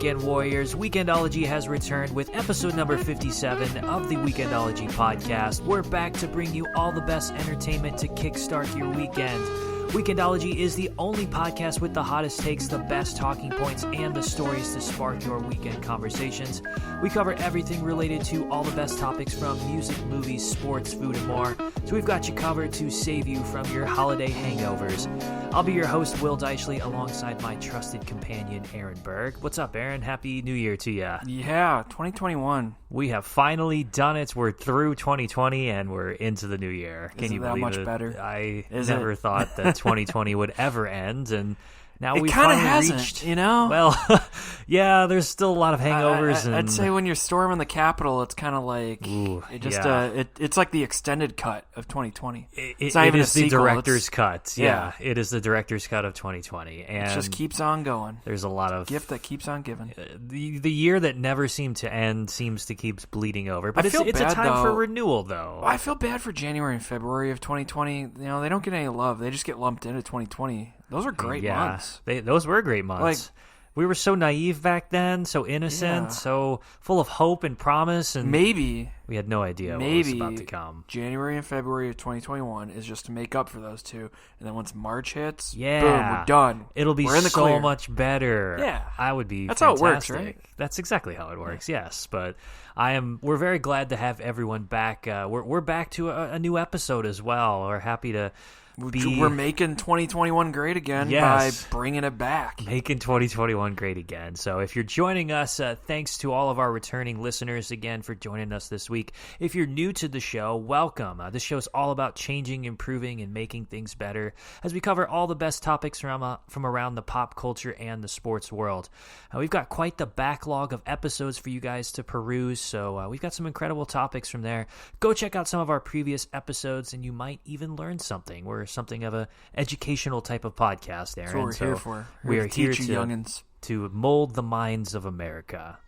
Weekend Warriors. Weekendology has returned with episode number 57 of the Weekendology podcast. We're back to bring you all the best entertainment to kickstart your weekend. Weekendology is the only podcast with the hottest takes, the best talking points, and the stories to spark your weekend conversations. We cover everything related to all the best topics from music, movies, sports, food, and more. So we've got you covered to save you from your holiday hangovers. I'll be your host, Will Deitchley, alongside my trusted companion, Aaron Berg. What's up, Aaron? Happy New Year to you. Yeah, 2021. We have finally done it. We're through 2020, and we're into the new year. Can you believe it? Much better? I never thought that 2020 would ever end, and now we kind of finally hasn't, reached. you know? Well, yeah, there's still a lot of hangovers. I'd say when you're storming the Capitol, it's kind of like it's like the extended cut of 2020. It's not even is a sequel. The director's cut. Yeah, it is the director's cut of 2020, and it just keeps on going. There's a lot of gift that keeps on giving. The year that never seemed to end seems to keep bleeding over, but it's bad, a time for though. renewal, though. I feel bad for January and February of 2020. You know, they don't get any love. They just get lumped into 2020. Those were great months. Those were great months. We were so naive back then, so innocent, so full of hope and promise, and maybe we had no idea what was about to come. January and February of 2021 is just to make up for those two, and then once March hits, boom, we're done. It'll be we're in the so clear. much better. Yeah, I would be. That's fantastic. how it works, right? That's exactly how it works. Yes, but we're very glad to have everyone back. We're back to a new episode as well. We're happy to. We're making 2021 great again by bringing it back. Making 2021 great again. So if you're joining us, thanks to all of our returning listeners again for joining us this week. If you're new to the show, welcome. This show is all about changing, improving, and making things better as we cover all the best topics from around the pop culture and the sports world. We've got quite the backlog of episodes for you guys to peruse, so we've got some incredible topics from there. Go check out some of our previous episodes, and you might even learn something. We're something of a educational type of podcast, Aaron. That's what we're here for. We are here to teach you youngins to mold the minds of America,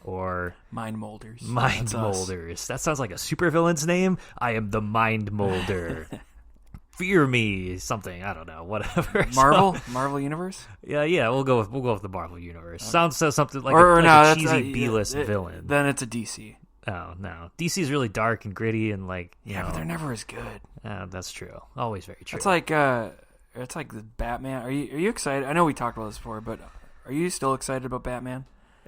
or mind molders. Mind molders. That sounds like a supervillain's name. I am the mind molder. Fear me, something. I don't know. Whatever. Marvel Universe. Yeah. We'll go with the Marvel Universe. Okay. Sounds something like a cheesy B-list villain. Then it's a DC. Oh, no. DC's really dark and gritty and you know, but they're never as good. That's true. Always very true. It's like the Batman. Are you excited? I know we talked about this before, but are you still excited about Batman?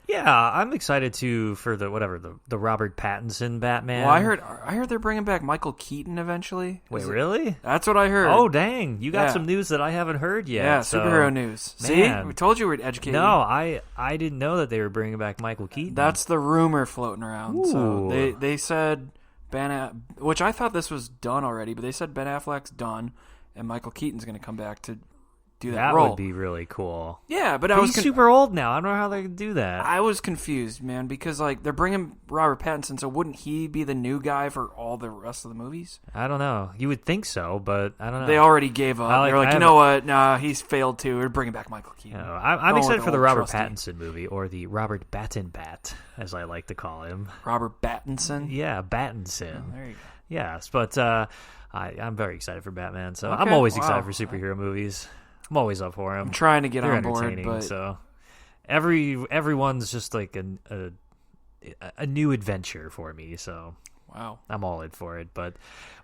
Yeah, I'm excited for the Robert Pattinson Batman. Well, I heard they're bringing back Michael Keaton eventually. Wait, really? That's what I heard. Oh, dang! You got some news that I haven't heard yet. Yeah, superhero news. Man. See, we told you we'd educate you. No, I didn't know that they were bringing back Michael Keaton. That's the rumor floating around. Ooh. So they said which I thought this was done already, but they said Ben Affleck's done, and Michael Keaton's going to come back to do that role. That would be really cool. Yeah, but he's super old now. I don't know how they can do that. I was confused, man, because they're bringing Robert Pattinson, so wouldn't he be the new guy for all the rest of the movies? I don't know. You would think so, but I don't know. They already gave up. They're like, you know what? Nah, he's failed too. We're bringing back Michael Keaton. I'm excited for the Robert Pattinson movie, or the Robert Battenbat, as I like to call him. Robert Pattinson? Yeah, Pattinson. Oh, there you go. Yes, but I'm very excited for Batman, so I'm always excited for superhero movies. I'm always up for them. I'm trying to get They're on board, but so everyone's just like a new adventure for me. So wow, I'm all in for it. But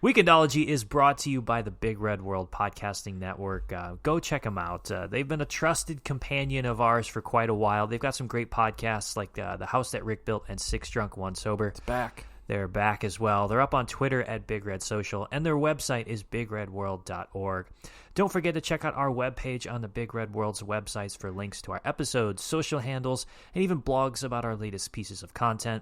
Weekendology is brought to you by the Big Red World Podcasting Network. Go check them out. They've been a trusted companion of ours for quite a while. They've got some great podcasts like The House That Rick Built and 6 Drunk, 1 Sober. It's back. They're back as well. They're up on Twitter at Big Red Social, and their website is bigredworld.org. Don't forget to check out our webpage on the Big Red World's websites for links to our episodes, social handles, and even blogs about our latest pieces of content.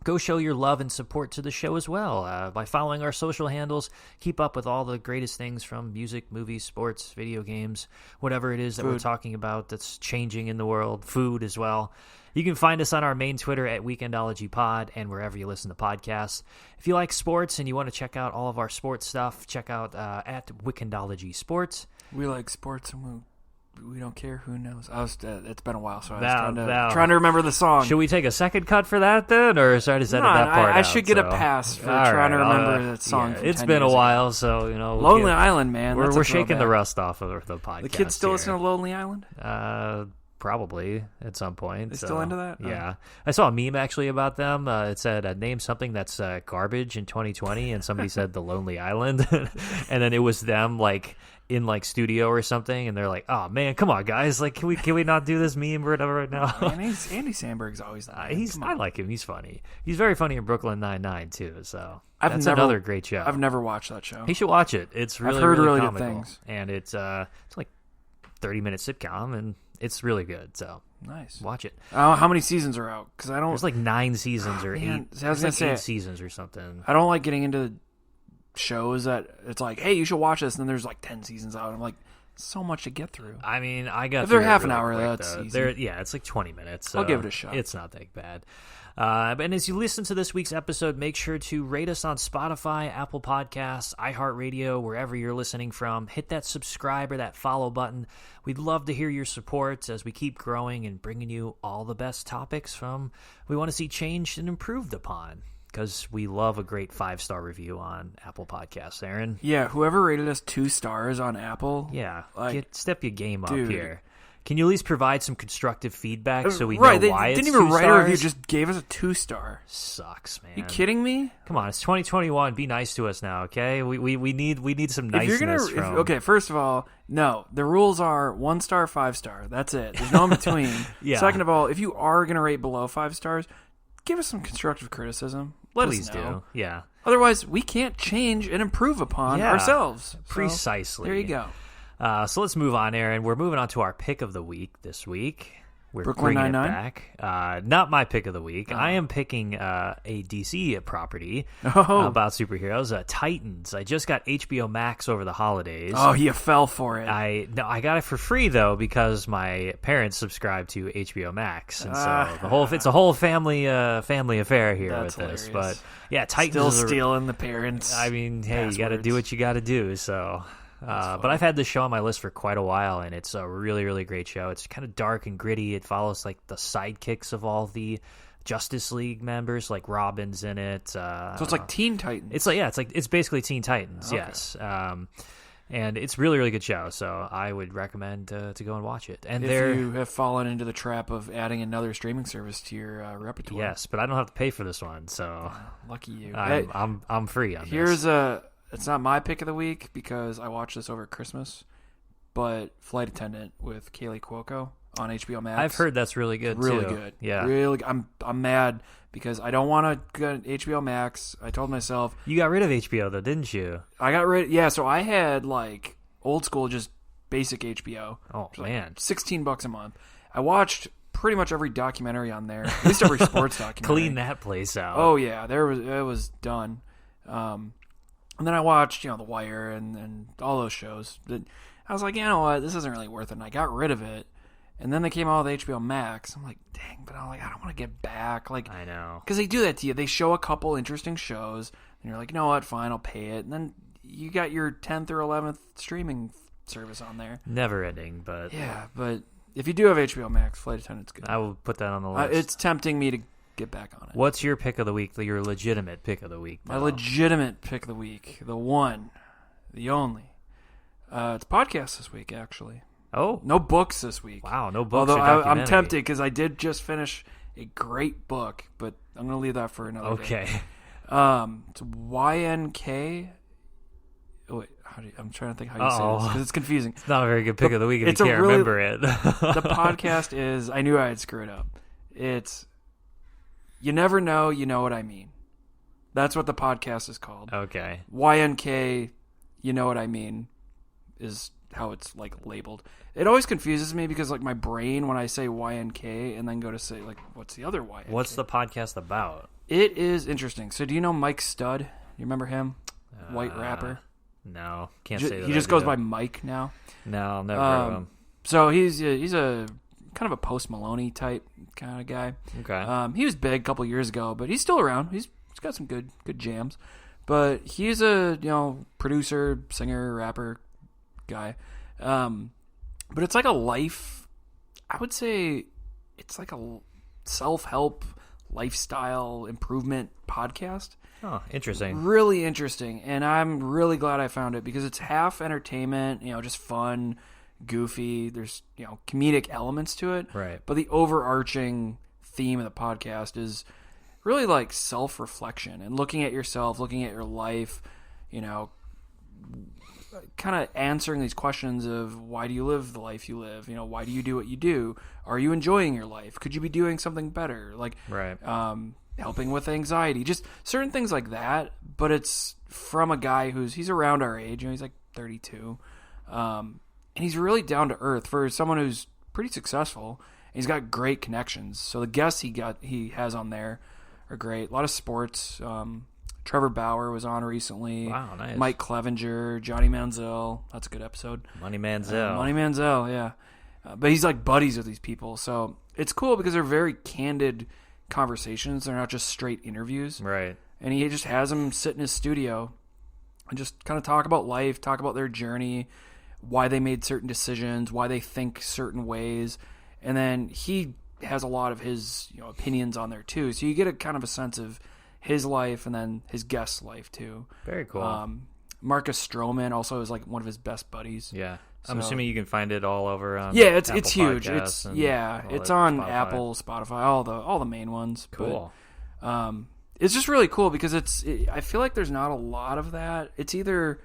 Go show your love and support to the show as well by following our social handles. Keep up with all the greatest things from music, movies, sports, video games, whatever it is that we're talking about that's changing in the world, food as well. You can find us on our main Twitter at Weekendology Pod and wherever you listen to podcasts. If you like sports and you want to check out all of our sports stuff, check out at Weekendology Sports. We like sports and we don't care who knows. It's been a while, so I was trying to remember the song. Should we take a second cut for that then, or should I just edit that part I out? should get a pass for trying to remember that song. Yeah, it's been a while, so Lonely Island, man. We're shaking the rust off of the podcast. The kids still listen to Lonely Island? Probably at some point. They still into that? Yeah. I saw a meme actually about them. It said, name something that's garbage in 2020, and somebody said The Lonely Island. And then it was them like in like studio or something, and they're like, oh man, come on guys, like can we not do this meme or whatever right now? Man, Andy Samberg's always I like him. He's funny. He's very funny in Brooklyn Nine-Nine too, so That's another great show. I've never watched that show. You should watch it. It's really, I've heard really comical. good things. And it's like 30-minute sitcom, and it's really good. So nice. Watch it. How many seasons are out? Because I don't. There's like 9 seasons or 8. I was gonna say 8 seasons or something. I don't like getting into shows that it's like, hey, you should watch this, and then there's like 10 seasons out. I'm like, so much to get through. I mean, I got. If they're through half it an really hour, quick, that's though. easy. Yeah, it's like 20 minutes. So I'll give it a shot. It's not that bad. And as you listen to this week's episode, make sure to rate us on Spotify, Apple Podcasts, iHeartRadio, wherever you're listening from. Hit that subscribe or that follow button. We'd love to hear your support as we keep growing and bringing you all the best topics we want to see changed and improved upon, because we love a great 5-star review on Apple Podcasts, Aaron. Yeah, whoever rated us 2 stars on Apple. Yeah, like, step your game up dude. here. Can you at least provide some constructive feedback so we know right, why they it's didn't even 2 write stars? a review, just gave us a 2-star. Sucks, man. You kidding me? Come on, it's 2021. Be nice to us now, okay? We need some niceness from... Okay, first of all, no. The rules are 1 star, 5 star. That's it. There's no in between. Yeah. Second of all, if you are going to rate below 5 stars, give us some constructive criticism. Let Please us know. do. Yeah. Otherwise, we can't change and improve upon ourselves. So, precisely. there you go. So let's move on, Aaron. We're moving on to our pick of the week this week. We're Brooklyn bringing Nine-Nine? it back. Not my pick of the week. I am picking a DC property Oh. about superheroes. Titans. I just got HBO Max over the holidays. Oh, you fell for it. I got it for free though because my parents subscribe to HBO Max, and so it's a whole family affair here That's with this. hilarious. But yeah, Titans Still is stealing the parents. I mean, hey, you got to do passwords. what you got to do. So, but I've had this show on my list for quite a while, and it's a really, really great show. It's kind of dark and gritty. It follows like the sidekicks of all the Justice League members, like Robin's in it. So it's like Teen Titans. It's basically Teen Titans. Okay. Yes. And it's really, really good show. So I would recommend to go and watch it. And if you have fallen into the trap of adding another streaming service to your repertoire. Yes, but I don't have to pay for this one, so Lucky you. I'm free on Here's this. It's not my pick of the week because I watched this over Christmas, but Flight Attendant with Kaylee Cuoco on HBO Max. I've heard that's really good. Really too. good. Yeah. Really. I'm mad because I don't want to go to HBO Max. I told myself You got rid of HBO though, didn't you? I got rid. Yeah, so I had like old school, just basic HBO. Oh man, $16 a month. I watched pretty much every documentary on there, at least every sports documentary. clean that place out. Oh yeah, it was done. And then I watched, The Wire and all those shows. I was like, you know what, this isn't really worth it. And I got rid of it. And then they came out with HBO Max. I'm like, dang, but I'm like, I don't want to get back. Like, I know. Because they do that to you. They show a couple interesting shows, and you're like, you know what, fine, I'll pay it. And then you got your 10th or 11th streaming service on there. Never ending, but Yeah, but if you do have HBO Max, Flight Attendant's good. I will put that on the list. It's tempting me to get back on it. What's your pick of the week? Your legitimate pick of the week? My legitimate pick of the week, the one, the only. It's a podcast this week, actually. Oh, No books this week. wow, no books. Although or I'm documentary. tempted because I did just finish a great book, but I'm going to leave that for another day. Okay. It's YNK. Oh, wait, I'm trying to think how you say this because it's confusing. It's not a very good pick of the week if It's you a can't really- remember it. The podcast is, I knew I'd screw it up. It's You Never Know, You Know What I Mean. That's what the podcast is called. Okay. YNK, You Know What I Mean, is how it's like labeled. It always confuses me because like my brain, when I say YNK and then go to say like, what's the other YNK? What's the podcast about? It is interesting. So do you know Mike Stud? You remember him? White rapper. No, can't say that. He just goes by Mike now. No, never heard of him. So he's a kind of a Post Maloney type kind of guy. Okay. He was big a couple years ago, but he's still around. He's got some good jams. But he's a producer, singer, rapper guy. But it's like a life. I would say it's like a self-help lifestyle improvement podcast. Oh, interesting. Really interesting, and I'm really glad I found it because it's half entertainment, just fun, goofy. There's, comedic elements to it. Right. But the overarching theme of the podcast is really like self-reflection and looking at yourself, looking at your life, kind of answering these questions of why do you live the life you live? Why do you do what you do? Are you enjoying your life? Could you be doing something better? Like, right. Helping with anxiety, just certain things like that. But it's from a guy he's around our age. He's like 32. And he's really down to earth for someone who's pretty successful. He's got great connections. So the guests he has on there are great. A lot of sports. Trevor Bauer was on recently. Wow, nice. Mike Clevenger, Johnny Manziel. That's a good episode. Money Manziel. Money Manziel, yeah. But he's like buddies with these people. So it's cool because they're very candid conversations. They're not just straight interviews. Right. And he just has them sit in his studio and just kind of talk about life, talk about their journey, why they made certain decisions, why they think certain ways. And then he has a lot of his opinions on there too. So you get a kind of a sense of his life and then his guest's life too. Very cool. Marcus Stroman also is like one of his best buddies. Yeah. I'm assuming you can find it all over. It's Apple huge. Podcasts It's on Spotify. Apple, Spotify, all the main ones. Cool. But, it's just really cool because I feel like there's not a lot of that. It's either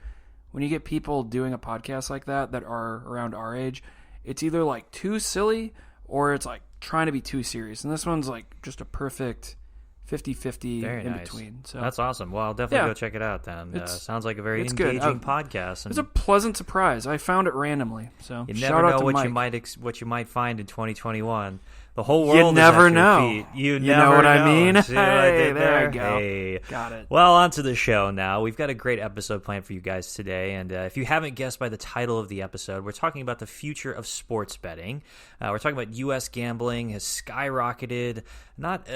when you get people doing a podcast like that are around our age, it's either like too silly or it's like trying to be too serious. And this one's like just a perfect 50-50 in between. So that's awesome. Well, I'll definitely go check it out then. Sounds like a very engaging podcast. It's a pleasant surprise. I found it randomly. So you shout never out know to what you might find in 2021. The whole world you never is at know. your feet. You know never what know. I mean? See what I did there I there? go. Hey. Got it. Well, on to the show now. We've got a great episode planned for you guys today. And if you haven't guessed by the title of the episode, we're talking about the future of sports betting. We're talking about U.S. gambling has skyrocketed, not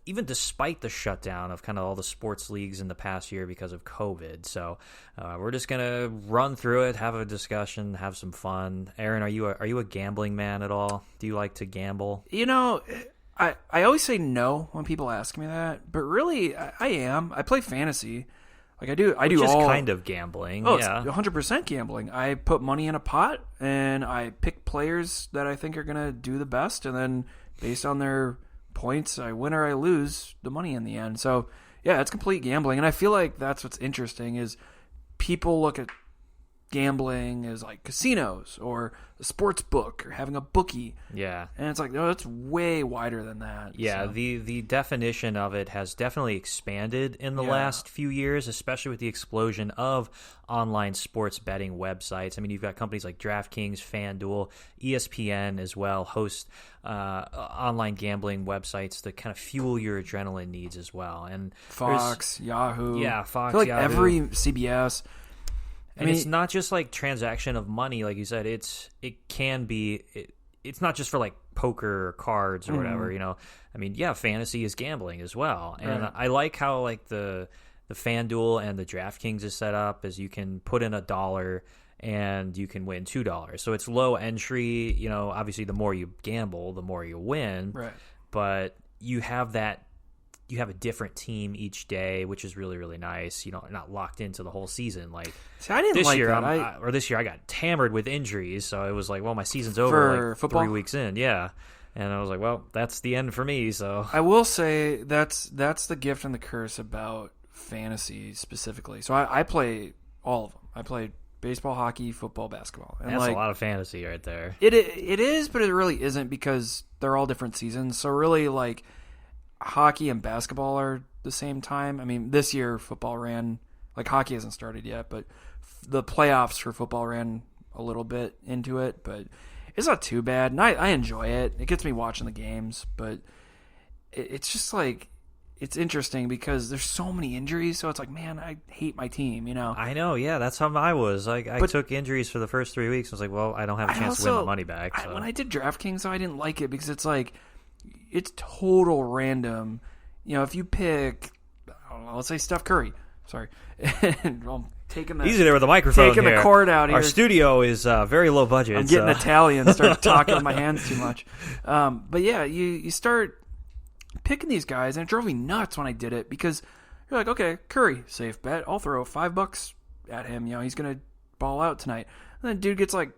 even despite the shutdown of kind of all the sports leagues in the past year because of COVID. So we're just going to run through it, have a discussion, have some fun. Aaron, are you a gambling man at all? Do you like to gamble? I always say no when people ask me that, but really I am. I play fantasy. Like I do Just all kind of gambling. Oh, yeah. It's 100% gambling. I put money in a pot and I pick players that I think are going to do the best, and then based on their points, I win or I lose the money in the end. So, yeah, it's complete gambling, and I feel like that's what's interesting is people look at gambling as like casinos or a sports book or having a bookie. Yeah. And it's like, no, it's way wider than that. Yeah, so. the definition of it has definitely expanded in the last few years, especially with the explosion of online sports betting websites. I mean, you've got companies like DraftKings, FanDuel, ESPN as well host online gambling websites that kind of fuel your adrenaline needs as well. And Fox, Yahoo. Yeah, Fox, I feel like Yahoo. every CBS. And it's not just like transaction of money, like you said. It's not just for like poker or cards or whatever. I mean, yeah, fantasy is gambling as well. And Right. I like how like the FanDuel and the DraftKings is set up, as you can put in $1 and you can win $2. So it's low entry. Obviously, the more you gamble, the more you win. Right. But you have a different team each day, which is really, really nice. Not locked into the whole season. Like See, I didn't this like year, that. this year I got hammered with injuries, so it was like, well, my season's over For like football? 3 weeks in, yeah. And I was like, well, that's the end for me. So I will say that's the gift and the curse about fantasy specifically. So I play all of them. I play baseball, hockey, football, basketball. And that's like, a lot of fantasy right there. It is, but it really isn't because they're all different seasons. So really, like hockey and basketball are the same time. I mean, this year football ran, like hockey hasn't started yet, but the playoffs for football ran a little bit into it, but it's not too bad. And I enjoy it. It gets me watching the games, but it's just like, it's interesting because there's so many injuries. So it's like, man, I hate my team, I know, yeah, that's how I was. Like, I took injuries for the first 3 weeks. I was like, well, I don't have a chance to win my money back. So. When I did DraftKings, though, I didn't like it because it's like, it's total random. If you pick, I don't know, let's say Steph Curry. Sorry. And I'm taking easy there with the microphone taking here. The cord out here. Our studio is very low budget. I'm getting Italian, start talking with my hands too much. But yeah, you start picking these guys, and it drove me nuts when I did it because you're like, okay, Curry, safe bet. I'll throw $5 at him. He's going to ball out tonight. And then dude gets like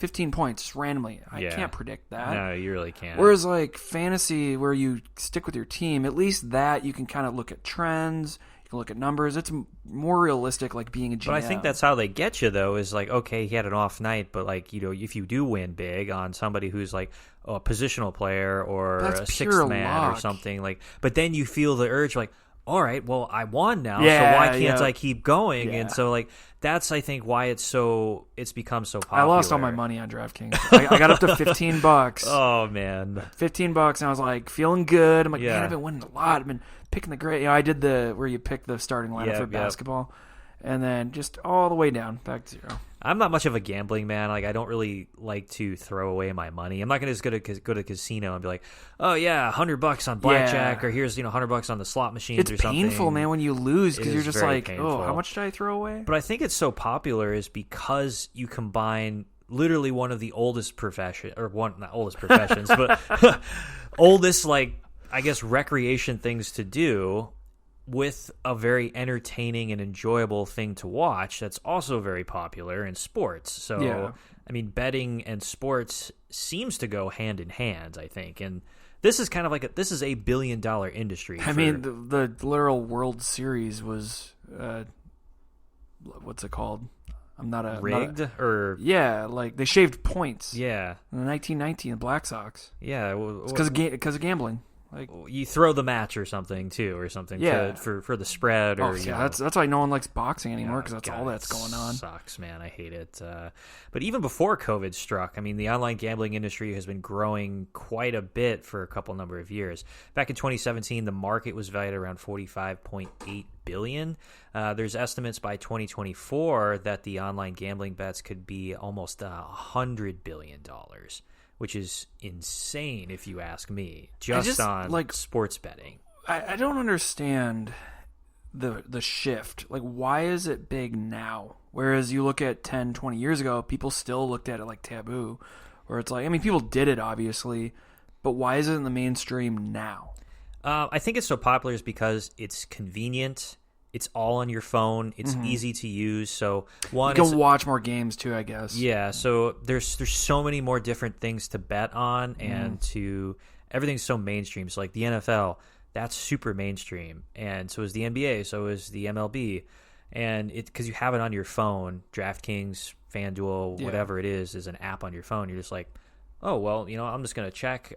15 points just randomly. I can't predict that. No, you really can't. Whereas like fantasy, where you stick with your team, at least that you can kind of look at trends. You can look at numbers. It's more realistic, like being a GM. But I think that's how they get you, though, is like, okay, he had an off night, but like, if you do win big on somebody who's like a positional player or a sixth man or something, like, but then you feel the urge, like, all right, well, I won now, so why can't I keep going? And so, like, that's, I think, why it's become so popular. I lost all my money on DraftKings. I got up to $15. Oh, man. $15, and I was, like, feeling good. I'm like, man, I've been winning a lot. I've been picking the great. I did where you pick the starting lineup for basketball, and then just all the way down, back to 0. I'm not much of a gambling man. Like, I don't really like to throw away my money. I'm not going to just go to a casino and be like, oh yeah, $100 on blackjack, or here's $100 on the slot machines or something. It's painful, man, when you lose, because you're just like, painful. Oh, how much did I throw away? But I think it's so popular is because you combine literally one of the oldest professions, not oldest professions, but oldest, like, I guess, recreation things to do, with a very entertaining and enjoyable thing to watch that's also very popular in sports. So, I mean, betting and sports seems to go hand in hand, I think. And this is kind of like this is $1 billion industry. I mean, the literal World Series was, what's it called? Rigged? Like they shaved points. Yeah. In 1919, the Black Sox. Yeah. It's because of gambling. Like, you throw the match or something for the spread. Or that's why no one likes boxing anymore, because that's all that's going on. Sucks, man. I hate it. But even before COVID struck, I mean, the online gambling industry has been growing quite a bit for a couple number of years. Back in 2017, the market was valued around $45.8 billion. There's estimates by 2024 that the online gambling bets could be almost $100 billion. Which is insane, if you ask me, just on like sports betting. I don't understand the shift. Like, why is it big now? Whereas you look at 10, 20 years ago, people still looked at it like taboo. Where it's like, I mean, people did it, obviously, but why is it in the mainstream now? I think it's so popular is because it's convenient. It's all on your phone. It's easy to use. So you can watch more games too, I guess. Yeah. So there's so many more different things to bet on, and everything's so mainstream. So like the NFL, that's super mainstream, and so is the NBA, so is the MLB, and because you have it on your phone, DraftKings, FanDuel, whatever it is an app on your phone. You're just like, oh, well, I'm just going to check.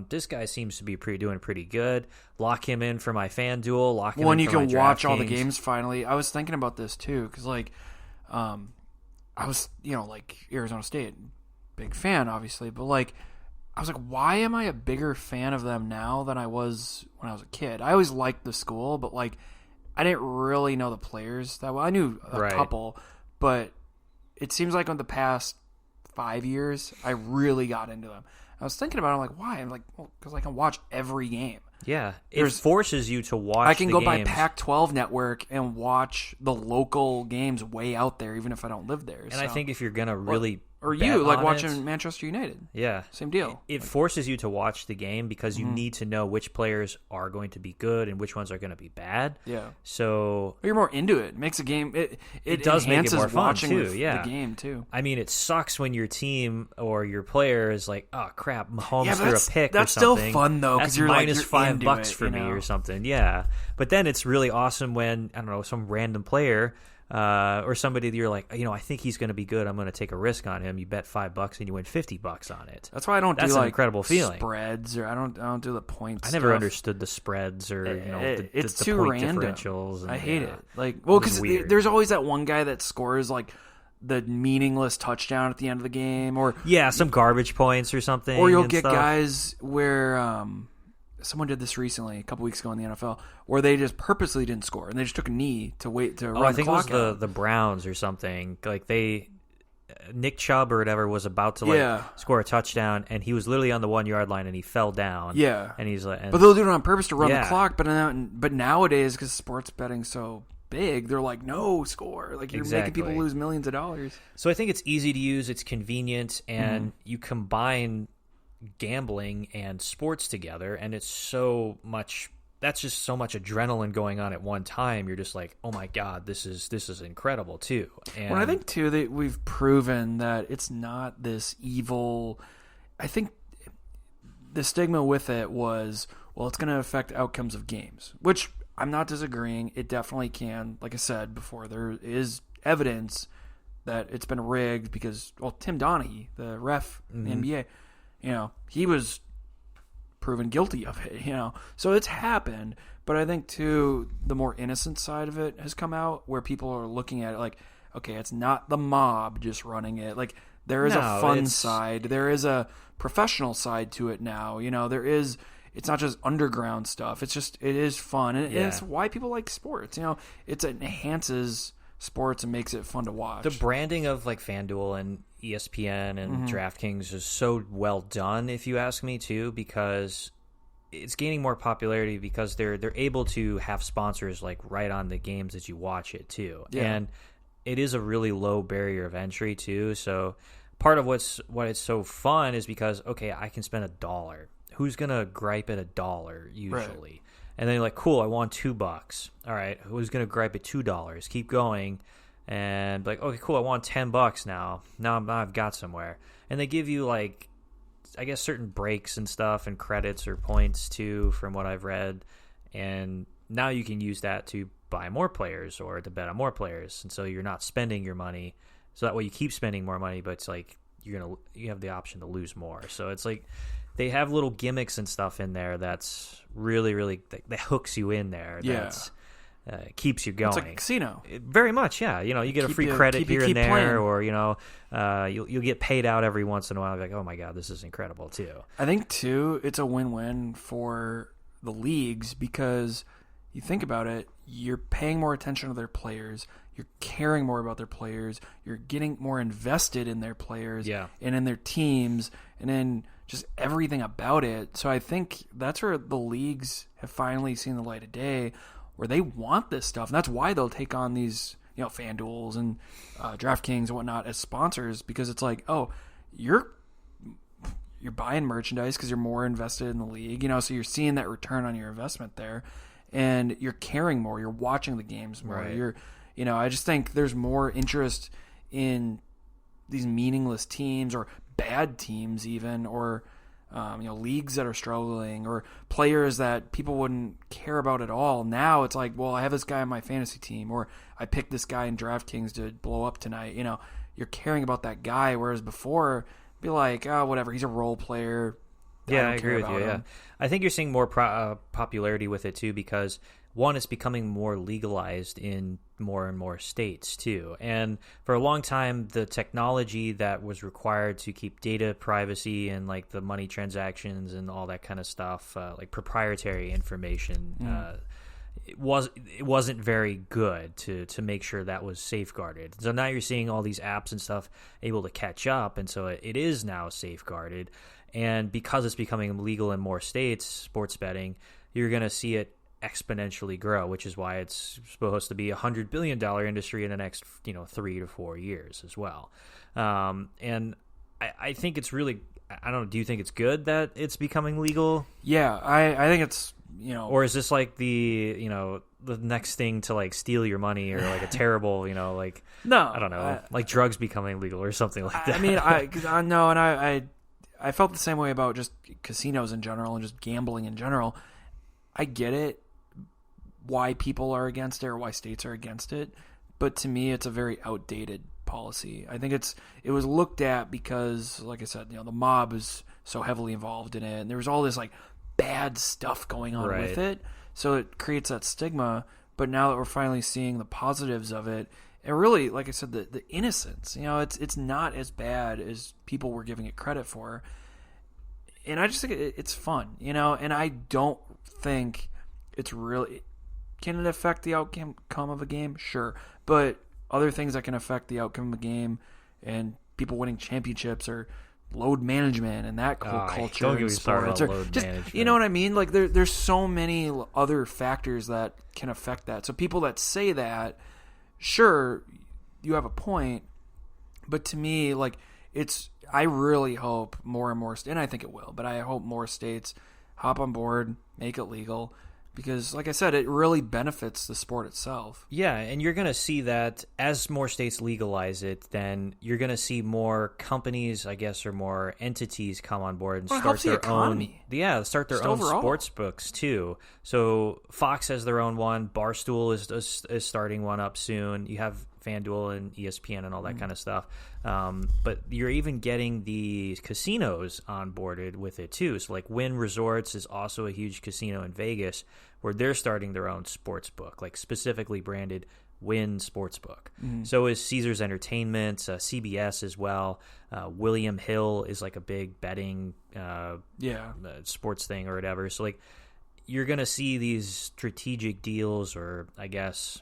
This guy seems to be doing pretty good. Lock him in for my FanDuel. Lock him in for my When you can watch all the DraftKings. games finally. I was thinking about this, too, because, like, I was, like, Arizona State, big fan, obviously, but, like, I was like, why am I a bigger fan of them now than I was when I was a kid? I always liked the school, but, like, I didn't really know the players that well. I knew a couple, but it seems like in the past 5 years, I really got into them. I was thinking about it, I'm like, why? I'm like, well, because I can watch every game. Yeah, it forces you to watch. I can go by Pac-12 network and watch the local games way out there, even if I don't live there. And I think if you're gonna really watching Manchester United, same deal. It forces you to watch the game because you need to know which players are going to be good and which ones are going to be bad. Yeah, so you're more into it. It makes a game. It does make it more fun too. The game too. I mean, it sucks when your team or your player is like, oh crap, Mahomes threw a pick. That's or something. Still fun though, because you're minus like, $5 for me or something. Yeah, but then it's really awesome when I don't know, some random player. Or somebody that you're like, I think he's going to be good. I'm going to take a risk on him. You bet $5 and you win $50 on it. That's why I don't do an like incredible feeling. Spreads, or I don't do the points. I never understood the spreads or it's the too point random. differentials. And, I hate it. Like, well, because there's always that one guy that scores like the meaningless touchdown at the end of the game, or some garbage points or something. Or you'll get guys where someone did this recently, a couple weeks ago in the NFL, where they just purposely didn't score and they just took a knee to wait to run the clock. I think it was the Browns or something. Like Nick Chubb or whatever was about to score a touchdown, and he was literally on the 1 yard line and he fell down. Yeah, and he's like, but they'll do it on purpose to run the clock. But nowadays, because sports betting's so big, they're like, no, score. Like, you're making people lose millions of dollars. So I think it's easy to use, it's convenient, and you combine gambling and sports together, and it's so much that's just so much adrenaline going on at one time. You're just like, oh my God, this is incredible too. And I think too that we've proven that it's not this evil. I think the stigma with it was, well, it's going to affect outcomes of games, which I'm not disagreeing. It definitely can. Like I said before, there is evidence that it's been rigged because, well, Tim Donaghy, the ref in the NBA, he was proven guilty of it, So it's happened, but I think, too, the more innocent side of it has come out where people are looking at it like, okay, it's not the mob just running it. Like, there is a fun side. There is a professional side to it now. It's not just underground stuff. It is fun. And it's why people like sports. It enhances sports and makes it fun to watch. The branding of like FanDuel and ESPN and DraftKings is so well done, if you ask me, too, because it's gaining more popularity because they're able to have sponsors like right on the games that you watch it too. Yeah. And it is a really low barrier of entry too. So part of what it's so fun is because, okay, I can spend $1. Who's gonna gripe at $1 usually? Right. And then you're like, cool, I won $2. All right, who's gonna gripe at $2? Keep going, and like, okay, cool, I won $10 now. Now I've got somewhere, and they give you like, I guess, certain breaks and stuff and credits or points too, from what I've read, and now you can use that to buy more players or to bet on more players, and so you're not spending your money. So that way you keep spending more money, but it's like you have the option to lose more. So it's like they have little gimmicks and stuff in there that's really, really that hooks you in there. That's keeps you going. It's like a casino. Very much, yeah. You get a free credit here and there, playing. Or you'll get paid out every once in a while. Like, oh my God, this is incredible too. I think too, it's a win-win for the leagues because you think about it, you're paying more attention to their players. You're caring more about their players. You're getting more invested in their players and in their teams and in just everything about it. So I think that's where the leagues have finally seen the light of day, where they want this stuff. And that's why they'll take on these, FanDuels and DraftKings and whatnot as sponsors, because it's like, oh, you're buying merchandise because you're more invested in the league, so you're seeing that return on your investment there, and you're caring more. You're watching the games more. Right. I just think there's more interest in these meaningless teams or bad teams even, or leagues that are struggling or players that people wouldn't care about at all. Now it's like, well, I have this guy on my fantasy team, or I picked this guy in DraftKings to blow up tonight. You're caring about that guy, whereas before, be like, oh, whatever, he's a role player. I agree with you. Yeah, I think you're seeing more popularity with it too because, one, it's becoming more legalized in more and more states too. And for a long time, the technology that was required to keep data privacy and like the money transactions and all that kind of stuff, like proprietary information, it wasn't very good to make sure that was safeguarded. So now you're seeing all these apps and stuff able to catch up, and so it is now safeguarded. And because it's becoming legal in more states, sports betting, you're going to see it exponentially grow, which is why it's supposed to be $100 billion industry in the next 3 to 4 years as well. And I think it's really, I don't know, do you think it's good that it's becoming legal? Yeah, I think it's, or is this like the next thing to like steal your money, or like a terrible, like, no, I don't know, like drugs becoming legal or something like that? I mean, I know, and I felt the same way about just casinos in general and just gambling in general. I get it, why people are against it or why states are against it, but to me, it's a very outdated policy. I think it was looked at because, like I said, the mob is so heavily involved in it, and there was all this like bad stuff going on with it, so it creates that stigma. But now that we're finally seeing the positives of it, and really, like I said, the innocence, it's not as bad as people were giving it credit for. And I just think it's fun, and I don't think it's really... Can it affect the outcome of a game? Sure. But other things that can affect the outcome of a game and people winning championships or load management and that whole culture. Don't get me started about load management. You know what I mean? Like there's so many other factors that can affect that. So people that say that, sure, you have a point. But to me, like I really hope more and more, and I think it will, but I hope more states hop on board, make it legal. because, like I said, it really benefits the sport itself. Yeah, and you're going to see that as more states legalize it, then you're going to see more companies, I guess, or more entities come on board and start their own. Yeah, start their own sports books too. So Fox has their own one. Barstool is starting one up soon. You have FanDuel and ESPN and all that kind of stuff. But you're even getting the casinos onboarded with it too. So like Wynn Resorts is also a huge casino in Vegas where they're starting their own sports book, like specifically branded Wynn Sportsbook. So is Caesars Entertainment, CBS as well. William Hill is like a big betting sports thing or whatever. So like you're going to see these strategic deals, or I guess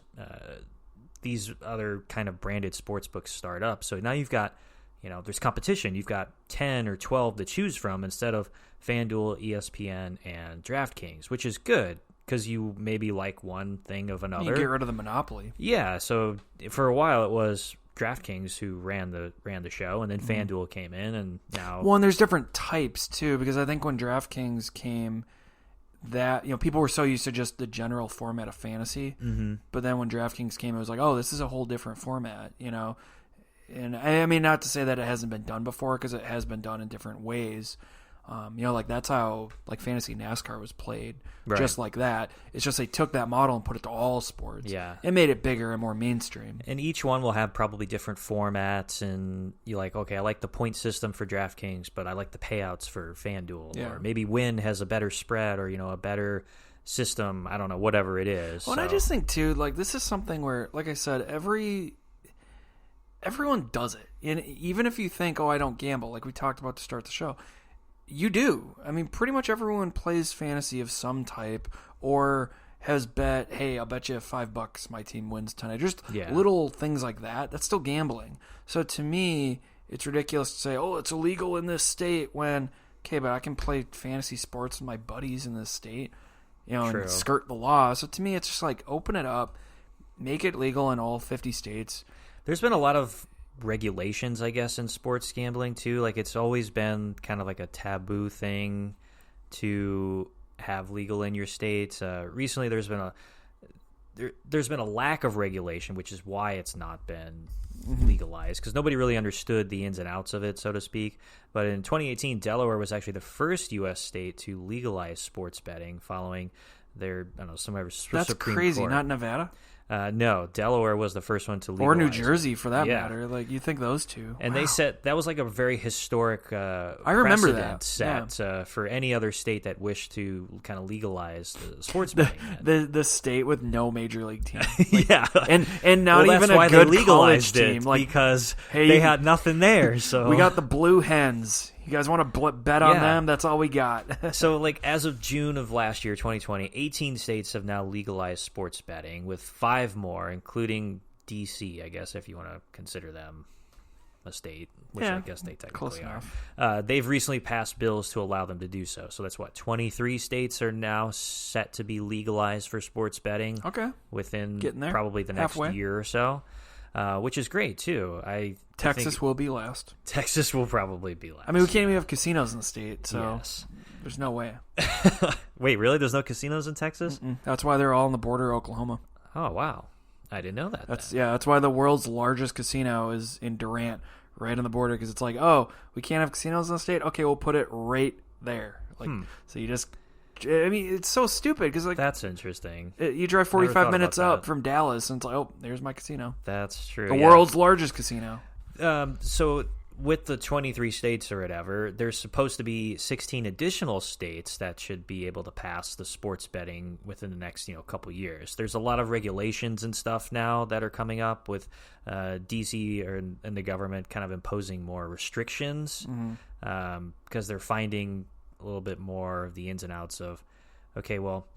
these other kind of branded sports books start up. So now you've got, there's competition. You've got 10 or 12 to choose from instead of FanDuel, ESPN, and DraftKings, which is good because you maybe like one thing of another. You get rid of the monopoly. Yeah, so for a while it was DraftKings who ran the show, and then FanDuel came in, and now... Well, and there's different types, too, because I think when DraftKings came... that people were so used to just the general format of fantasy, but then when DraftKings came, it was like, oh, this is a whole different format, And I mean, not to say that it hasn't been done before, because it has been done in different ways. Like that's how like fantasy NASCAR was played, just like that. It's just they took that model and put it to all sports. Yeah, it made it bigger and more mainstream. And each one will have probably different formats. And you're like, okay, I like the point system for DraftKings, but I like the payouts for FanDuel. Yeah. Or maybe Wynn has a better spread, or a better system. I don't know, whatever it is. Well, and I just think too, like this is something where, like I said, everyone does it. And even if you think, oh, I don't gamble, like we talked about to start the show. You do. I mean, pretty much everyone plays fantasy of some type, or has bet, hey, I'll bet you $5 my team wins tonight. Just little things like that. That's still gambling. So to me, it's ridiculous to say, oh, it's illegal in this state when, okay, but I can play fantasy sports with my buddies in this state, and skirt the law. So to me, it's just like open it up, make it legal in all 50 states. There's been a lot of regulations, I guess, in sports gambling too. Like it's always been kind of like a taboo thing to have legal in your state. Recently, there's been a lack of regulation, which is why it's not been legalized, because nobody really understood the ins and outs of it, so to speak. But in 2018, Delaware was actually the first U.S. state to legalize sports betting, following their Supreme That's crazy. Court. Not Nevada. No, Delaware was the first one to legalize. Or New Jersey, for that matter. Like, you think those two. And they said that was like a very historic I remember precedent set for any other state that wished to kind of legalize sports betting. The state with no major league team. Like, and not even a good college team. Like, because they had nothing there. So we got the Blue Hens. You guys want to bet on them? That's all we got. So, like, as of June of last year, 2020, 18 states have now legalized sports betting, with 5 more, including D.C., I guess, if you want to consider them a state, which I guess they technically are. They've recently passed bills to allow them to do so. So that's 23 states are now set to be legalized for sports betting. Okay. Within probably the next year or so. Which is great, too. Texas will be last. Texas will probably be last. I mean, we can't even have casinos in the state, so there's no way. Wait, really? There's no casinos in Texas? That's why they're all on the border of Oklahoma. Oh, wow. I didn't know that. That's why the world's largest casino is in Durant, right on the border, because it's like, oh, we can't have casinos in the state? Okay, we'll put it right there. Like, so you just... I mean, it's so stupid because, like, that's interesting. You drive 45 minutes up from Dallas, and it's like, oh, there's my casino. That's true. The world's largest casino. So with the 23 states or whatever, there's supposed to be 16 additional states that should be able to pass the sports betting within the next couple years. There's a lot of regulations and stuff now that are coming up with D.C. and the government kind of imposing more restrictions because they're finding a little bit more of the ins and outs of, okay, well,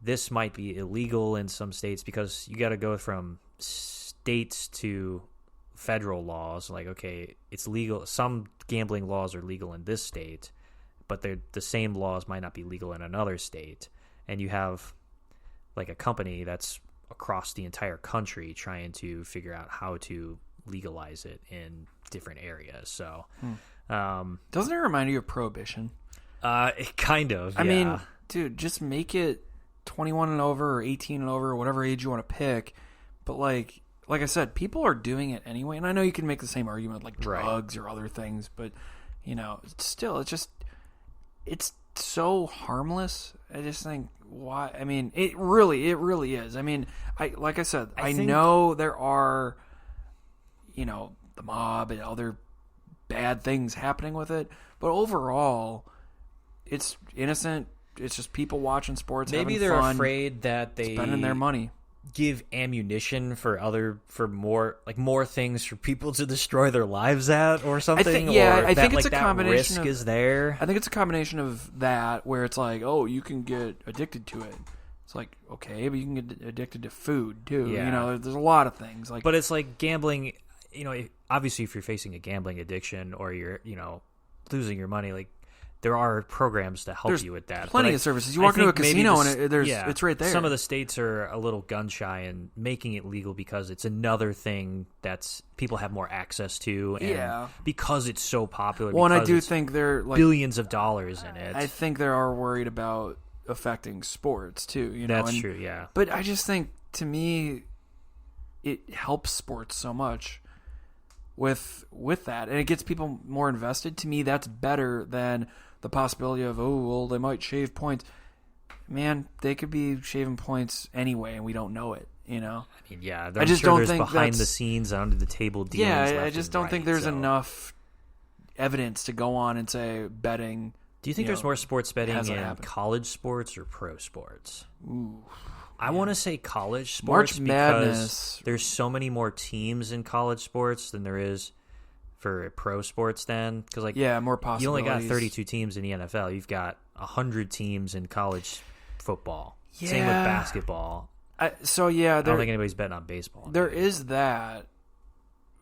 this might be illegal in some states because you got to go from states to federal laws. Like, okay, it's legal. Some gambling laws are legal in this state, but the same laws might not be legal in another state. And you have like a company that's across the entire country trying to figure out how to legalize it in different areas. So, doesn't it remind you of Prohibition? It kind of. I mean, dude, just make it 21 and over or 18 and over or whatever age you want to pick. But like I said, people are doing it anyway. And I know you can make the same argument like drugs or other things, but still, it's so harmless. I just think why? I mean, it really is. I mean, like I said, I know there are, the mob and other bad things happening with it, but overall, it's innocent. It's just people watching sports. Maybe they're afraid that they spending their money. Give ammunition for more things for people to destroy their lives at or something. I think it's a combination. Risk is there. I think it's a combination of that where it's like, oh, you can get addicted to it. It's like, okay, but you can get addicted to food too. Yeah. There's a lot of things like. But it's like gambling. Obviously, if you're facing a gambling addiction or you're losing your money, like. There are programs to help you with that. Plenty of services. You walk into a casino and it's right there. Some of the states are a little gun shy in making it legal because it's another thing that's people have more access to. And because it's so popular. Well, and I do think they're like billions of dollars in it. I think they are worried about affecting sports too. That's true. Yeah. But I just think to me, it helps sports so much with that, and it gets people more invested. To me, that's better than the possibility of, they might shave points. Man, they could be shaving points anyway, and we don't know it, I mean, yeah, I just don't there's think behind the scenes, under the table dealings. Yeah, I just don't think there's enough evidence to go on and say betting. Do you think there's more sports betting in college sports or pro sports? Ooh. I want to say college sports because there's so many more teams in college sports than there is for pro sports then. Because more possibilities. You only got 32 teams in the NFL. You've got 100 teams in college football. Yeah. Same with basketball. I don't think anybody's betting on baseball. There is that.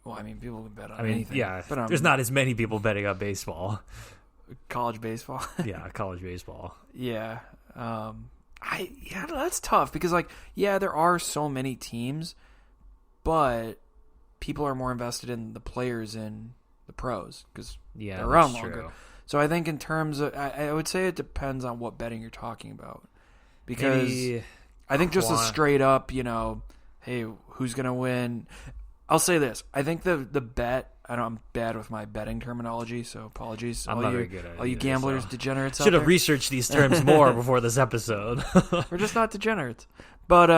Well, I mean, people can bet on anything. Yeah, but there's not as many people betting on baseball. College baseball? Yeah, college baseball. Yeah. That's tough because there are so many teams, but people are more invested in the players in the pros because they're around longer. True. So I think in terms of, I would say it depends on what betting you're talking about, because I think just a straight up, hey, who's gonna win? I'll say this: I think the bet. I'm bad with my betting terminology, so apologies. I'm not very good at it. All you gamblers, degenerates. Should have researched these terms more before this episode. We're just not degenerates, but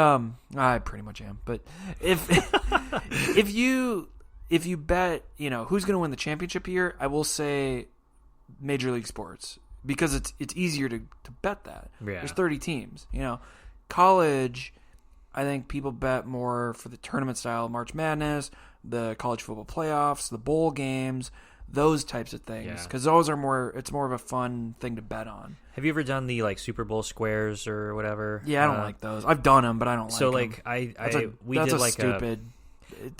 I pretty much am. But if you bet, who's going to win the championship here, I will say Major League Sports because it's easier to bet that. Yeah. There's 30 teams. College, I think people bet more for the tournament style, March Madness, the college football playoffs, the bowl games, those types of things, because those are it's more of a fun thing to bet on. Have you ever done the Super Bowl squares or whatever? Yeah, I don't like those. I've done them, but I don't like them. So we did stupid.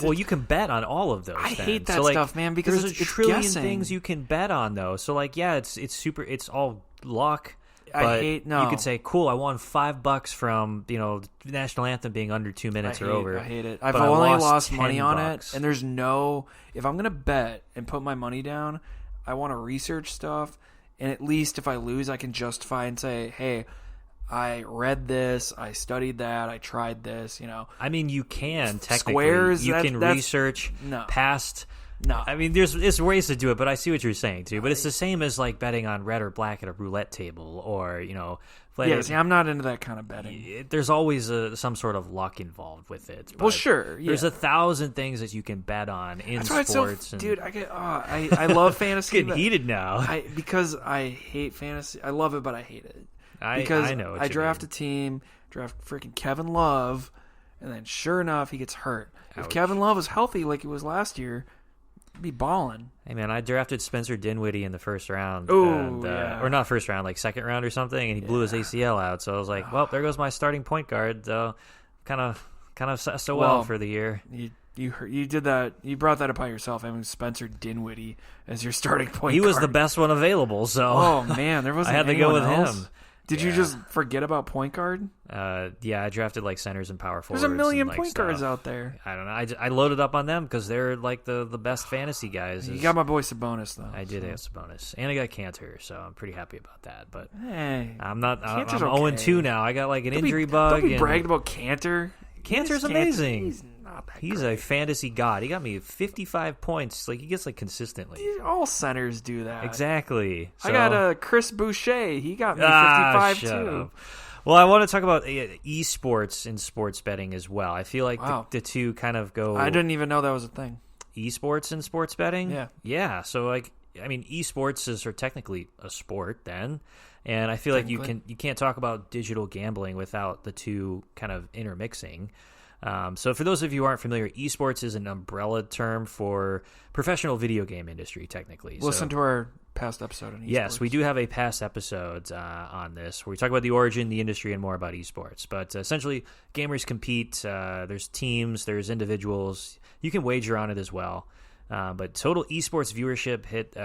Well, you can bet on all of those. I hate that stuff, man, because there's a trillion things you can bet on though. So it's all luck. But you could say, cool, I won $5 from, the national anthem being under 2 minutes or over. I hate it. I've only lost money on it, and there's if I'm going to bet and put my money down, I want to research stuff, and at least if I lose, I can justify and say, hey, I read this, I studied that, I tried this, I mean, you can, technically. Squares, you can research past... No. I mean, there's ways to do it, but I see what you're saying, too. But it's the same as, betting on red or black at a roulette table or, I'm not into that kind of betting. There's always some sort of luck involved with it. Well, sure. Yeah. There's 1,000 things that you can bet on in sports. Dude, I love fantasy. It's getting heated now. Because I hate fantasy. I love it, but I hate it. I know I draft a team, draft freaking Kevin Love, and then sure enough, he gets hurt. Ouch. If Kevin Love was healthy like he was last year, be balling. Hey man, I drafted Spencer Dinwiddie in the first round. Or not first round, second round or something, and he blew his ACL out. So I was like, well, there goes my starting point guard. Kind of so well for the year. You did that. You brought that upon yourself, having Spencer Dinwiddie as your starting point. He was guard. the best one available. So oh man, there wasn't. I had to go with else. him. Did you just forget about point guard? Yeah, I drafted like centers and power forwards. There's a million and, point guards out there. I don't know. I loaded up on them because they're like the best fantasy guys. You got my boy Sabonis though. I did have Sabonis, and I got Cantor, so I'm pretty happy about that. But hey, I'm not. I'm Cantor's 0-2 now. I got like an injury bug. Don't be bragged about Cantor. Cantor's amazing. He's not that He's great. a fantasy god. He got me 55 points. Like he gets like consistently. All centers do that. Exactly. So, I got Chris Boucher. He got me 55 shut too. up. Well, I want to talk about esports and sports betting as well. I feel like the two kind of go. I didn't even know that was a thing. Esports and sports betting. Yeah. So like, I mean, esports are technically a sport then, and I feel like you can't talk about digital gambling without the two kind of intermixing. So for those of you who aren't familiar, esports is an umbrella term for professional video game industry, technically. Listen to our past episode on esports. Yes, we do have a past episode on this where we talk about the origin, the industry, and more about esports. But essentially, gamers compete. There's teams, there's individuals. You can wager on it as well. But total esports viewership hit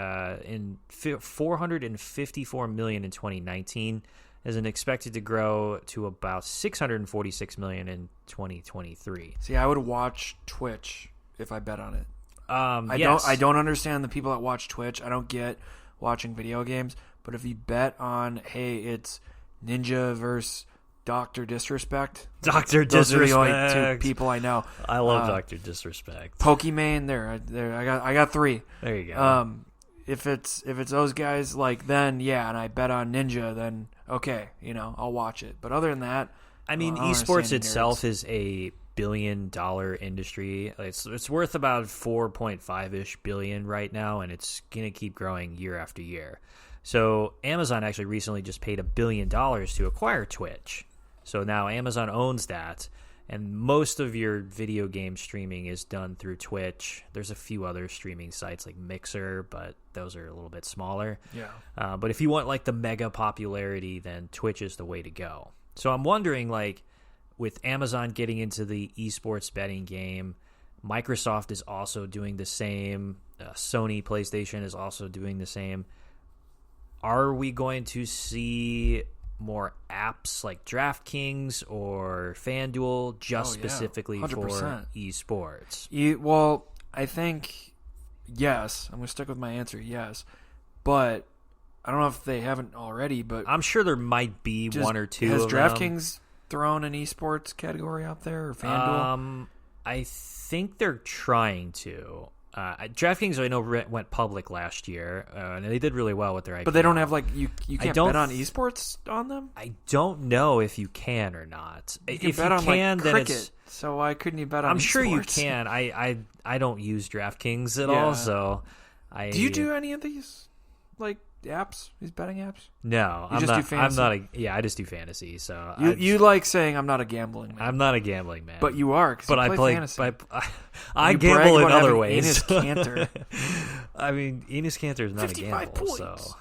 in 454 million in 2019. Is expected to grow to about 646 million in 2023. See, I would watch Twitch if I bet on it. Yes. I don't understand the people that watch Twitch. I don't get watching video games. But if you bet on, hey, it's Ninja versus Dr. Disrespect. Dr. Those Disrespect. are the only two people I know. I love Dr. Disrespect. Pokimane, there. I got three. There you go. If it's those guys, like, then yeah, and I bet on Ninja, then okay, I'll watch it. But other than that, I mean, esports itself is a billion-dollar industry. It's worth about 4.5-ish billion right now, and it's gonna keep growing year after year. So Amazon actually recently just paid $1 billion to acquire Twitch. So now Amazon owns that. And most of your video game streaming is done through Twitch. There's a few other streaming sites like Mixer, but those are a little bit smaller. Yeah. But if you want like the mega popularity, then Twitch is the way to go. So I'm wondering, like, with Amazon getting into the esports betting game, Microsoft is also doing the same. Sony PlayStation is also doing the same. Are we going to see more apps like DraftKings or FanDuel just specifically 100%. for esports? Well, I think yes. I'm going to stick with my answer, yes. But I don't know if they haven't already, but I'm sure there might be one or two has of DraftKings thrown an esports category out there or FanDuel? I think they're trying to. DraftKings, I know, went public last year, and they did really well with their IPO. But they don't have, like, you can't bet on esports on them? I don't know if you can or not. You can if bet you on, can, like, then cricket, it's... so why couldn't you bet on I'm esports? sure you can. I don't use DraftKings at all, so... Do you do any of these, like, apps, these betting apps? No, You just do fantasy? I just do fantasy. So you like saying I'm not a gambling man. I'm not a gambling man, but you are. But you play fantasy. I You gamble brag in about other having ways. Enes Kanter. I mean, Enes Kanter is not a 55 gamble. points. So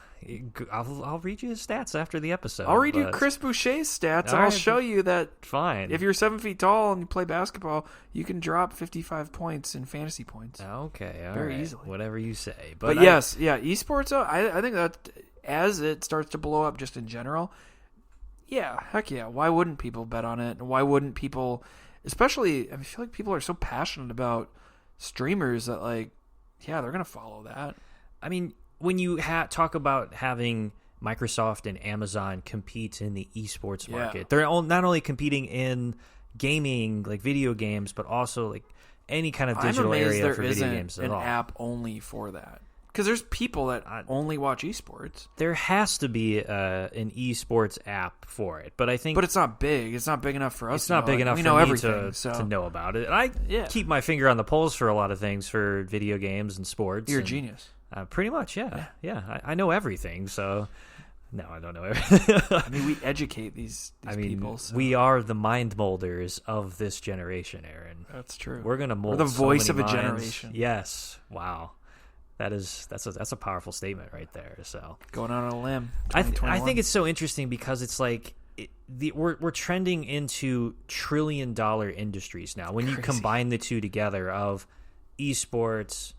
I'll read you his stats after the episode. I'll read you Chris Boucher's stats, and I'll show you that fine. If you're 7 feet tall and you play basketball, you can drop 55 points in fantasy points. Okay, all very right. easily. Whatever you say. But yes, esports. I think that as it starts to blow up, just in general, yeah, heck yeah. Why wouldn't people bet on it? And why wouldn't people? Especially, I feel like people are so passionate about streamers that, like, yeah, they're gonna follow that. I mean, when you talk about having Microsoft and Amazon compete in the esports market, they're not only competing in gaming, like video games, but also like any kind of digital area for video games at all. An app only for that, because there's people that only watch esports. There has to be an esports app for it, but I think, but it's not big. It's not big enough for us. It's not big enough for me to know about it. And I keep my finger on the pulse for a lot of things for video games and sports. You're a genius. Pretty much, yeah. I know everything, so no, I don't know everything. I mean, we educate these people. So. We are the mind molders of this generation, Aaron. That's true. We're gonna mold. We're the voice of a minds. generation. Yes. Wow. That's a powerful statement right there. So going out on a limb. I think it's so interesting because it's like we're trending into $1 trillion industries now. When you combine the two together of esports,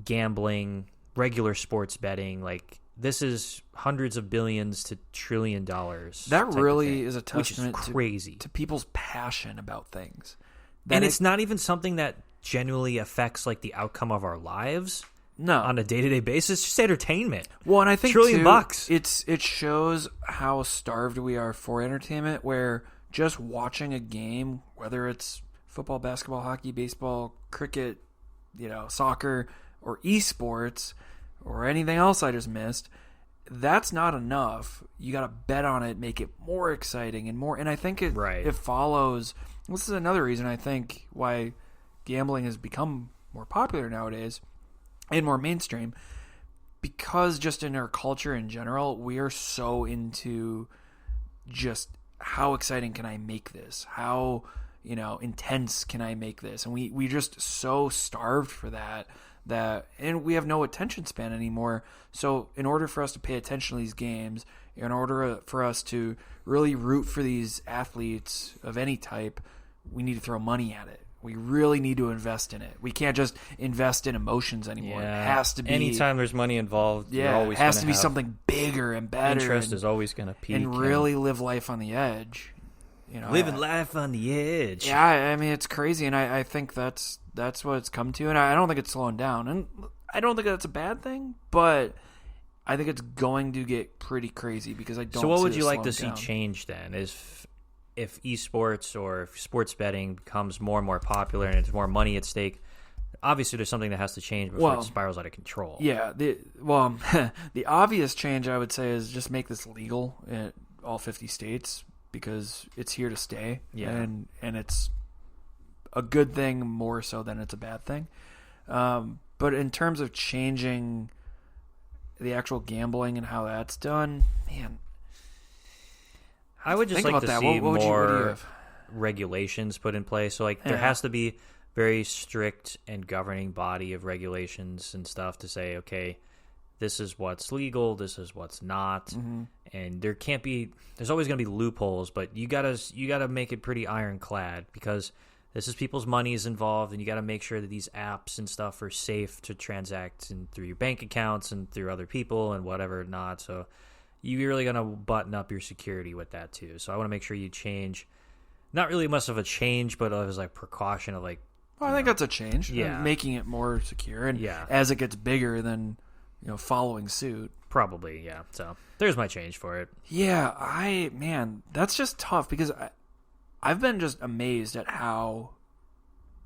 gambling, regular sports betting, like this is hundreds of billions to $1 trillion. That really is a testament crazy to people's passion about things. And it's not even something that genuinely affects like the outcome of our lives. No, on a day-to-day basis, just entertainment. Well, and I think $1 trillion. It shows how starved we are for entertainment. Where just watching a game, whether it's football, basketball, hockey, baseball, cricket, soccer, or esports, or anything else I just missed, that's not enough. You got to bet on it, make it more exciting and more. And I think it follows. This is another reason I think why gambling has become more popular nowadays and more mainstream, because just in our culture in general, we are so into just how exciting can I make this? How, intense can I make this? And we just so starved for that, and we have no attention span anymore. So in order for us to pay attention to these games, in order for us to really root for these athletes of any type, we need to throw money at it. We really need to invest in it. We can't just invest in emotions anymore. Yeah. It has to be. Anytime there's money involved, it has to be something bigger and better. Interest is always going to peak. And really live life on the edge. Living life on the edge. Yeah, I mean, it's crazy, and I think that's what it's come to, and I don't think it's slowing down. And I don't think that's a bad thing, but I think it's going to get pretty crazy because I don't. So what would see you like to slowing see down. change then? If esports or if sports betting becomes more and more popular and it's more money at stake, obviously there's something that has to change before it spirals out of control. Yeah. The obvious change I would say is just make this legal in all 50 states because it's here to stay. Yeah. And it's a good thing more so than it's a bad thing. But in terms of changing the actual gambling and how that's done, man, I would just like to see more regulations put in place. So, there has to be very strict and governing body of regulations and stuff to say, okay, this is what's legal, this is what's not, and there's always going to be loopholes, but you gotta make it pretty ironclad because this is people's money is involved, and you got to make sure that these apps and stuff are safe to transact through your bank accounts and through other people and whatever not. So you're really going to button up your security with that too. So I want to make sure you change, not really much of a change, but as like precaution of like. Well, I think that's a change. Yeah. Making it more secure. And as it gets bigger, then, following suit. Probably, yeah. So there's my change for it. Yeah, that's just tough because I've been just amazed at how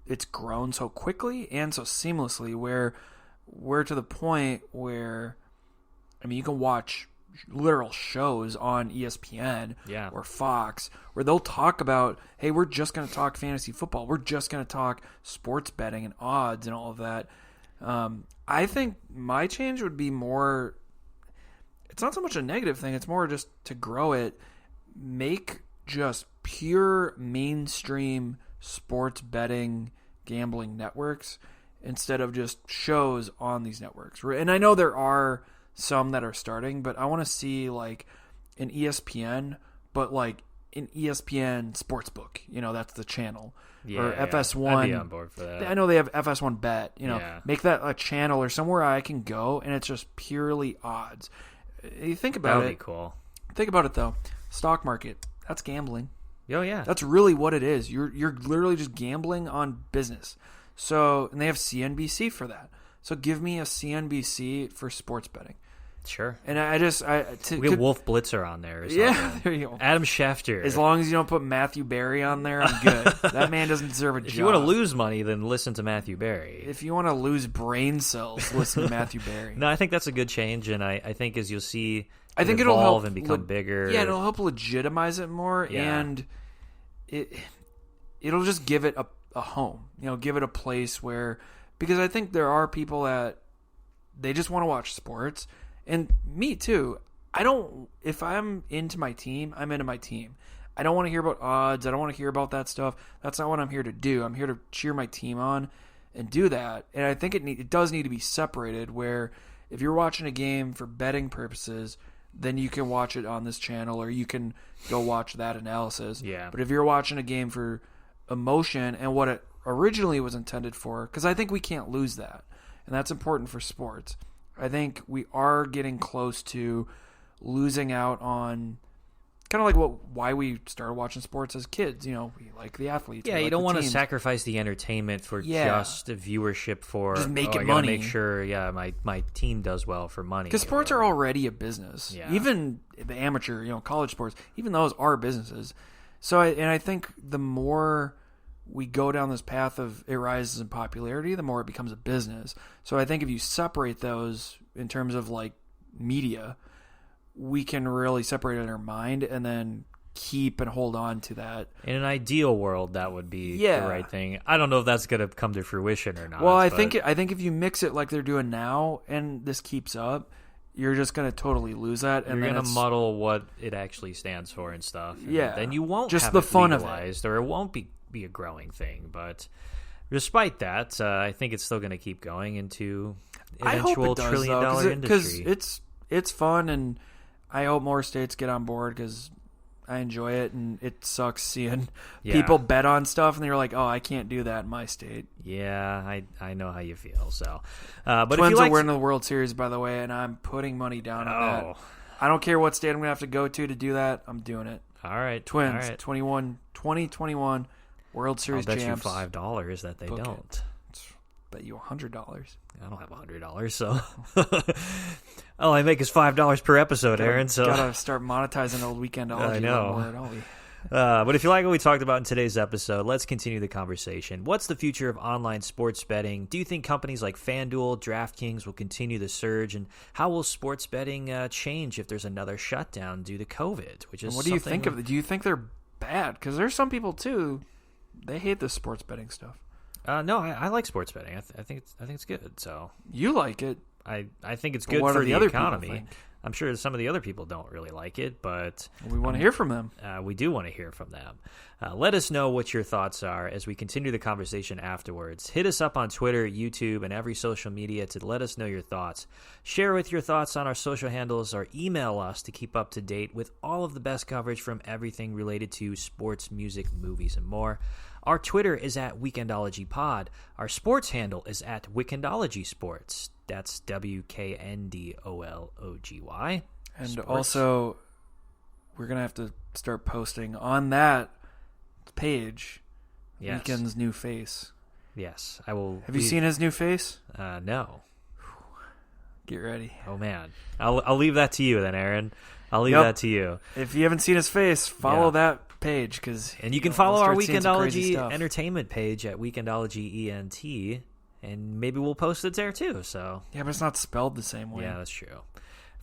it's grown so quickly and so seamlessly where we're to the point where, you can watch literal shows on ESPN or Fox where they'll talk about, hey, we're just going to talk fantasy football. We're just going to talk sports betting and odds and all of that. I think my change would be more, it's not so much a negative thing. It's more just to grow it, make just pure mainstream sports betting gambling networks instead of just shows on these networks. And I know there are some that are starting, but I want to see like an ESPN, but like an ESPN Sportsbook. That's the channel. Or FS1. I'd be on board for that. I know they have FS1 Bet. Make that a channel or somewhere I can go, and it's just purely odds. You think about That would be cool. Think about it though. Stock market. That's gambling. Oh yeah. That's really what it is. You're literally just gambling on business. So, and they have CNBC for that. So give me a CNBC for sports betting. Sure. And we get Wolf Blitzer on there or something. Yeah, there you go. Adam Schefter. As long as you don't put Matthew Berry on there, I'm good. That man doesn't deserve a job. If you want to lose money, then listen to Matthew Berry. If you want to lose brain cells, listen to Matthew Berry. No, I think that's a good change, and I think as you'll see I think it'll help and become bigger. Yeah, it'll help legitimize it more, and it'll just give it a home. Give it a place where, because I think there are people that they just want to watch sports, and me too. If I'm into my team, I'm into my team. I don't want to hear about odds. I don't want to hear about that stuff. That's not what I'm here to do. I'm here to cheer my team on and do that. And I think it does need to be separated, where if you're watching a game for betting purposes, then you can watch it on this channel, or you can go watch that analysis. Yeah. But if you're watching a game for emotion and what it originally was intended for, because I think we can't lose that, and that's important for sports. I think we are getting close to losing out on kind of like why we started watching sports as kids. We like the athletes. Yeah, we you like don't the want to teams. sacrifice the entertainment for just the viewership for just making I money. Make sure, my team does well for money. Because sports are already a business. Yeah. Even the amateur, college sports, even those are businesses. So, I think the more we go down this path of it rises in popularity, the more it becomes a business. So I think if you separate those in terms of like media, we can really separate it in our mind and then keep and hold on to that. In an ideal world, that would be the right thing. I don't know if that's going to come to fruition or not. Well, I think if you mix it like they're doing now and this keeps up, you're just going to totally lose that. And you're going to muddle what it actually stands for and stuff. And then you won't just have the it fun legalized, or it won't be a growing thing. But despite that, I think it's still going to keep going into eventual trillion-dollar industry. Because it's fun, and I hope more states get on board because I enjoy it, and it sucks seeing people bet on stuff, and they're like, "Oh, I can't do that in my state." Yeah, I know how you feel. So, but Twins if you are winning the World Series, by the way, and I'm putting money down on that. I don't care what state I'm going to have to go to do that. I'm doing it. All right, Twins, all right. 2021 World Series I'll bet champs. you $5 that they don't. Bet you $100. I don't have $100, so all I make is $5 per episode, Aaron. So gotta start monetizing old Weekendology. I know. More, don't we? But if you like what we talked about in today's episode, let's continue the conversation. What's the future of online sports betting? Do you think companies like FanDuel, DraftKings will continue the surge? And how will sports betting change if there's another shutdown due to COVID? What do you think of it? Do you think they're bad? Because there's some people too. They hate this sports betting stuff. No, I like sports betting. I think it's good. So you like it. I think it's good for the economy. I'm sure some of the other people don't really like it, but we want to hear from them. We do want to hear from them. Let us know what your thoughts are as we continue the conversation afterwards. Hit us up on Twitter, YouTube, and every social media to let us know your thoughts. Share with your thoughts on our social handles or email us to keep up to date with all of the best coverage from everything related to sports, music, movies, and more. Our Twitter is at Weekendology Pod. Our sports handle is at Weekendology Sports. That's WKNDOLOGY. And Sports. Also, we're going to have to start posting on that page Weekend's new face. Yes, I will. Have you seen his new face? No. Get ready. Oh, man. I'll leave that to you then, Aaron. I'll leave that to you. If you haven't seen his face, follow that page. And you can follow our Weekendology Entertainment page at Weekendology ENT, and maybe we'll post it there too. So yeah, but it's not spelled the same way. Yeah, that's true.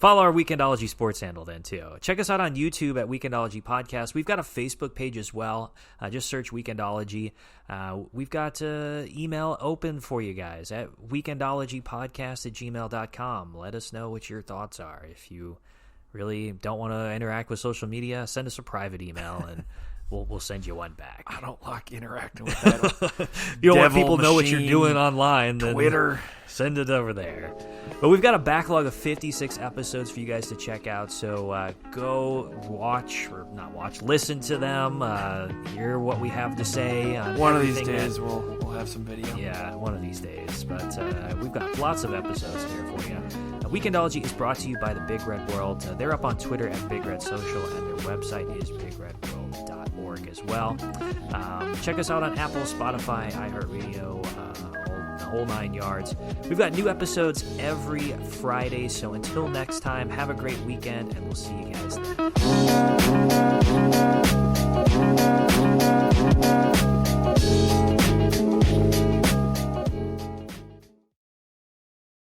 Follow our Weekendology sports handle then too. Check us out on YouTube at Weekendology Podcast. We've got a Facebook page as well. Just search Weekendology. We've got email open for you guys at weekendologypodcast@gmail.com. Let us know what your thoughts are. If you really don't want to interact with social media, send us a private email and we'll send you one back. I don't like interacting with that. You don't want people to know what you're doing online, then Twitter. Send it over there. But we've got a backlog of 56 episodes for you guys to check out, so go listen to them, hear what we have to say. On one of these days we'll have some video. Yeah, one of these days. But we've got lots of episodes there for you. Weekendology is brought to you by the Big Red World. They're up on Twitter at Big Red Social, and their website is bigredworld.org as well. Check us out on Apple, Spotify, iHeartRadio, the whole 9 yards. We've got new episodes every Friday, so until next time, have a great weekend, and we'll see you guys then.